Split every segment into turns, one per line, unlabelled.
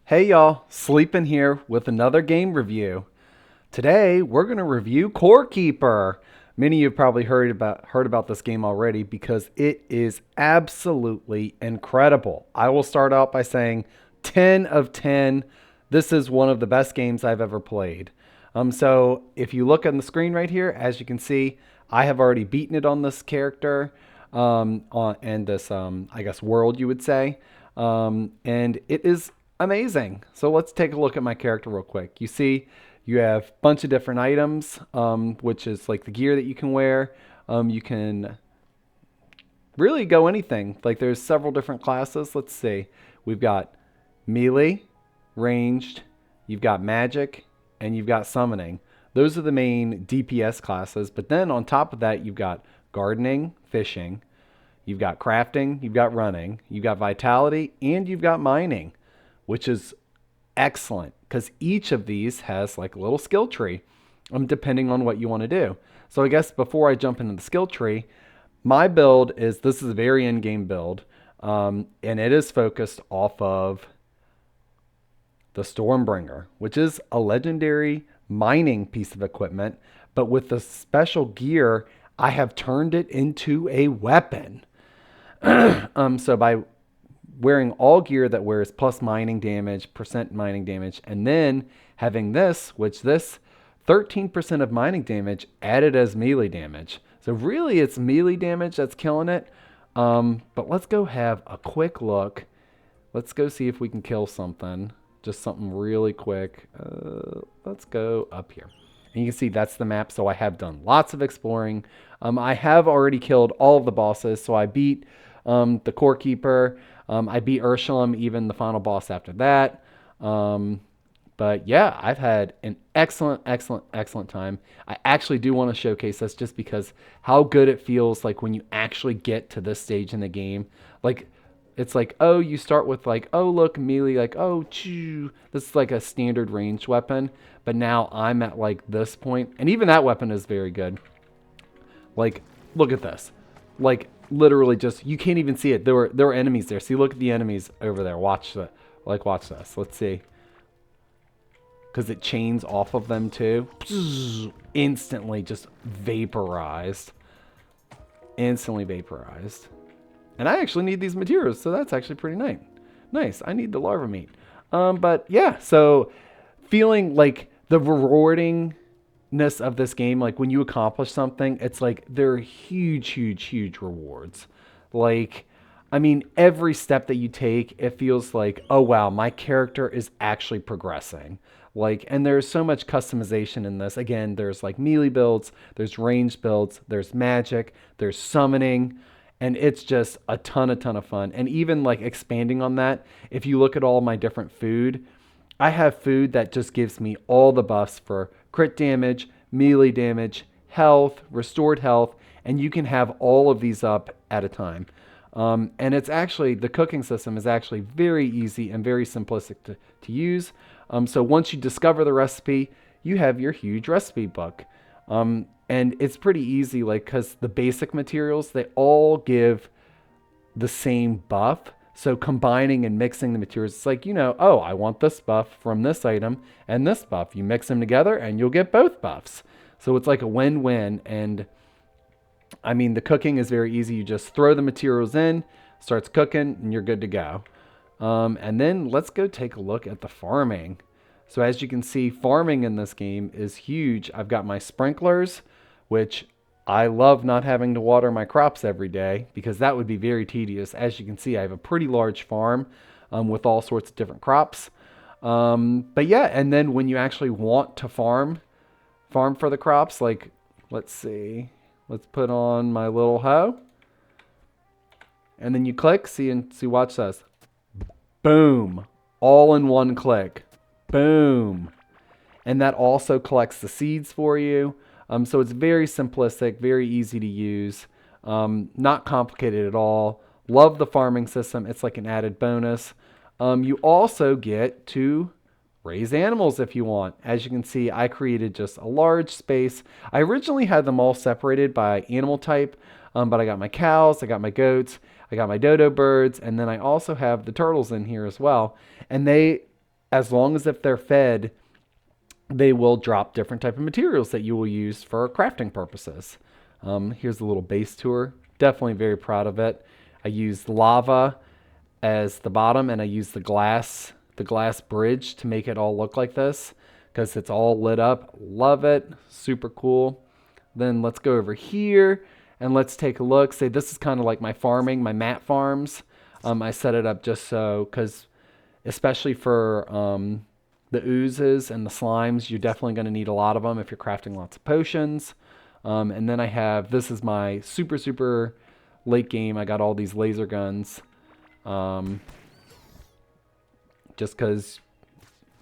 Hey y'all, Sleeping here with another game review. Today we're going to review Core Keeper. Many of you have probably heard about this game already because it is absolutely incredible. I will start out by saying 10 of 10. This is one of the best games I've ever played. So if you look on the screen right here, as you can see, I have already beaten it on this character, and this I guess world you would say, and it is amazing. So let's take a look at my character real quick. You see, you have a bunch of different items, which is like the gear that you can wear. You can really go anything. Like there's several different classes. Let's see. We've got melee, ranged, you've got magic, and you've got summoning. Those are the main DPS classes. But then on top of that, you've got gardening, fishing, you've got crafting, you've got running, you've got vitality, and you've got mining, which is excellent because each of these has like a little skill tree, depending on what you want to do. So I guess before I jump into the skill tree, my build is this is a very end game build, and it is focused off of the Stormbringer, which is a legendary mining piece of equipment, but with the special gear, I have turned it into a weapon. So by wearing all gear that wears plus mining damage, percent mining damage, and then having this, which this 13% of mining damage added as melee damage. So really it's melee damage that's killing it. But let's go have a quick look. Let's go see if we can kill something. Just something really quick. Let's go up here. And you can see that's the map. So I have done lots of exploring. I have already killed all of the bosses. So I beat the Core Keeper. I beat Ursulum, even the final boss after that. But yeah, I've had an excellent time. I actually do want to showcase this just because how good it feels like when you actually get to this stage in the game. Like, it's like, oh, you start with like, oh, look, melee, like, oh, choo. This is like a standard ranged weapon. But now I'm at like this point, and even that weapon is very good. Like, look at this. Like, literally just, you can't even see it. There were enemies there. See, look at the enemies over there. Watch that. Like, watch this. Let's see. Because it chains off of them too. Instantly just vaporized. Instantly vaporized. And I actually need these materials, so that's actually pretty nice. Nice. I need the larva meat. But yeah, so feeling like the rewardingness of this game, like when you accomplish something, it's like there are huge rewards. Like, I mean, every step that you take, it feels like, oh wow, my character is actually progressing. Like, and there's so much customization in this. Again, there's like melee builds, there's ranged builds, there's magic, there's summoning, and it's just a ton of fun. And even like expanding on that, if you look at all my different food, I have food that just gives me all the buffs for crit damage, melee damage, health, restored health, and you can have all of these up at a time. And it's actually, the cooking system is actually very easy and very simplistic to use. So once you discover the recipe, you have your huge recipe book. And it's pretty easy, like, because the basic materials, they all give the same buff. So combining and mixing the materials, it's like, oh, I want this buff from this item and this buff. You mix them together and you'll get both buffs. So it's like a win-win. And I mean, the cooking is very easy. You just throw the materials in, starts cooking, and you're good to go. And then let's go take a look at the farming. So as you can see, farming in this game is huge. I've got my sprinklers, which I love not having to water my crops every day because that would be very tedious. As you can see, I have a pretty large farm with all sorts of different crops. But yeah, and then when you actually want to farm for the crops, like, let's see. Let's put on my little hoe. And then you click, watch this. Boom. All in one click. Boom. And that also collects the seeds for you. So it's very simplistic, very easy to use. Not complicated at all. Love the farming system. It's like an added bonus. You also get to raise animals if you want. As you can see, I created just a large space. I originally had them all separated by animal type, but I got my cows, I got my goats, I got my dodo birds, and then I also have the turtles in here as well. And they as long as if they're fed, they will drop different type of materials that you will use for crafting purposes. Here's a little base tour. Definitely very proud of it. I used lava as the bottom, and I used the glass bridge to make it all look like this because it's all lit up. Love it. Super cool. Then let's go over here and let's take a look. Say this is kind of like my farming, my mat farms. I set it up just so, because especially for the oozes and the slimes, you're definitely going to need a lot of them if you're crafting lots of potions. And then I have, this is my super, super late game. I got all these laser guns. Just because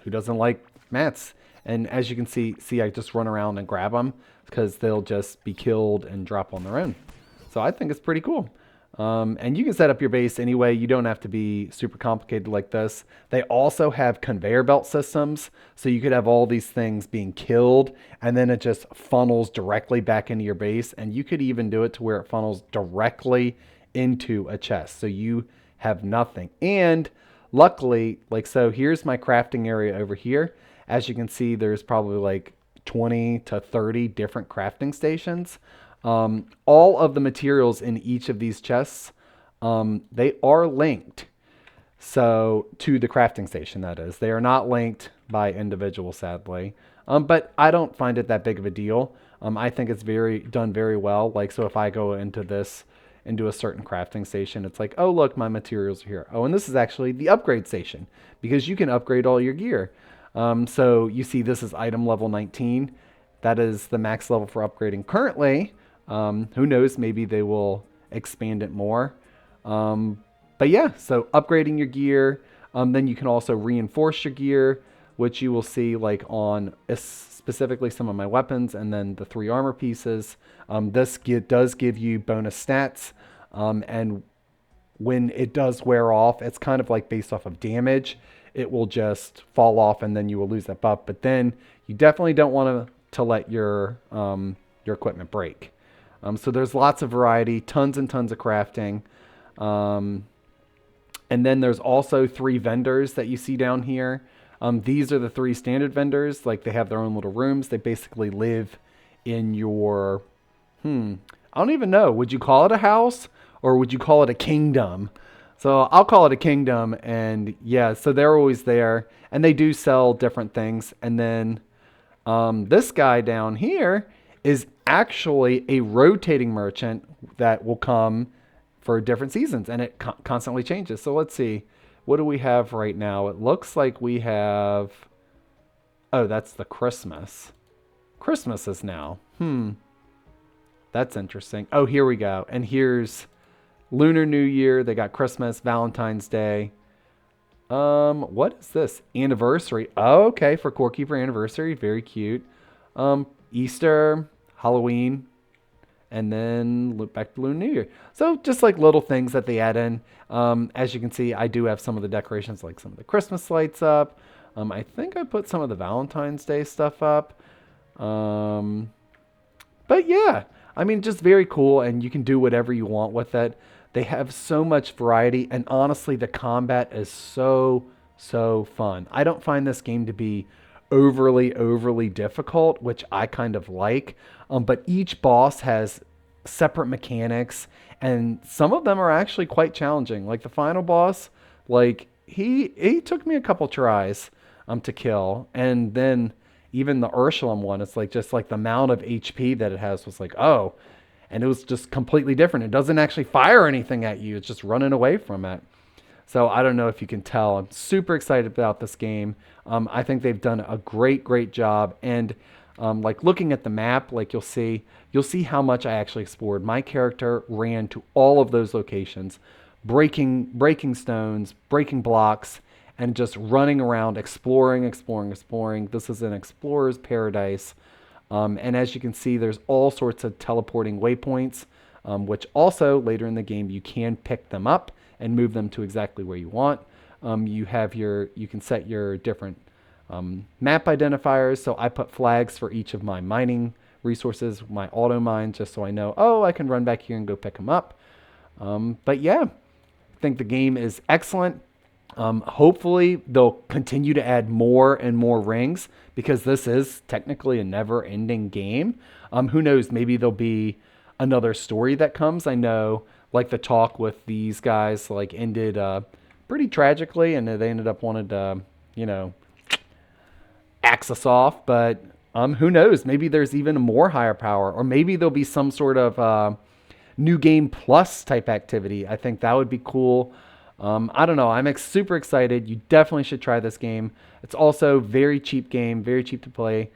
who doesn't like mats? And as you can see, I just run around and grab them because they'll just be killed and drop on their own. So I think it's pretty cool. And you can set up your base anyway. You don't have to be super complicated like this. They also have conveyor belt systems. So you could have all these things being killed and then it just funnels directly back into your base. And you could even do it to where it funnels directly into a chest. So you have nothing. And luckily, like, so here's my crafting area over here. As you can see, there's probably like 20 to 30 different crafting stations. All of the materials in each of these chests, they are linked. So to the crafting station, that is. They are not linked by individual, sadly. But I don't find it that big of a deal. I think it's done very well. Like, so if I go into a certain crafting station, it's like, oh, look, my materials are here. Oh, and this is actually the upgrade station because you can upgrade all your gear. So you see this is item level 19. That is the max level for upgrading currently. Who knows, maybe they will expand it more. But yeah, so upgrading your gear. Then you can also reinforce your gear, which you will see like on specifically some of my weapons and then the 3 armor pieces. This does give you bonus stats. And when it does wear off, it's kind of like based off of damage. It will just fall off and then you will lose that buff. But then you definitely don't want to let your equipment break. So there's lots of variety, tons and tons of crafting. And then there's also 3 vendors that you see down here. These are the 3 standard vendors. Like, they have their own little rooms. They basically live in your, I don't even know. Would you call it a house or would you call it a kingdom? So I'll call it a kingdom. And yeah, so they're always there and they do sell different things. And then this guy down here is actually a rotating merchant that will come for different seasons and it constantly changes. So let's see. What do we have right now? It looks like we have, oh, that's the Christmas. Christmas is now. That's interesting. Oh, here we go. And here's Lunar New Year. They got Christmas, Valentine's Day. What is this? Anniversary. Oh, okay, for Core Keeper anniversary. Very cute. Easter, Halloween, and then look back to Lunar New Year. So just like little things that they add in. As you can see, I do have some of the decorations, like some of the Christmas lights up. I think I put some of the Valentine's Day stuff up. But yeah, I mean, just very cool, and you can do whatever you want with it. They have so much variety, and honestly, the combat is so fun. I don't find this game to be overly difficult, which I kind of like. But each boss has separate mechanics, and some of them are actually quite challenging. Like the final boss, like he took me a couple tries to kill, and then even the Ursulum one, it's like just like the amount of HP that it has was like, oh, and it was just completely different. It doesn't actually fire anything at you. It's just running away from it. So I don't know if you can tell. I'm super excited about this game. I think they've done a great job. And like looking at the map, like you'll see how much I actually explored. My character ran to all of those locations, breaking stones, breaking blocks, and just running around, exploring. This is an explorer's paradise. And as you can see, there's all sorts of teleporting waypoints, which also later in the game, you can pick them up and move them to exactly where you want. You can set your different map identifiers. So I put flags for each of my mining resources, my auto mine, just so I know, oh, I can run back here and go pick them up. But yeah, I think the game is excellent. Hopefully, they'll continue to add more and more rings because this is technically a never ending game. Who knows? Maybe there'll be another story that comes. I know, like, the talk with these guys, like, ended pretty tragically, and they ended up wanting to, you know, axe us off. But who knows? Maybe there's even a more higher power, or maybe there'll be some sort of new game plus type activity. I think that would be cool. I don't know. I'm super excited. You definitely should try this game. It's also very cheap game, very cheap to play.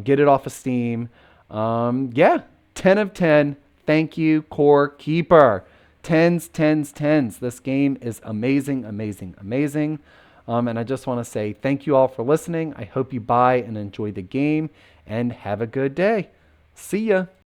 Get it off of Steam. Yeah, 10 of 10. Thank you, Core Keeper. Tens, tens, tens. This game is amazing, amazing, amazing. And I just want to say thank you all for listening. I hope you buy and enjoy the game and have a good day. See ya.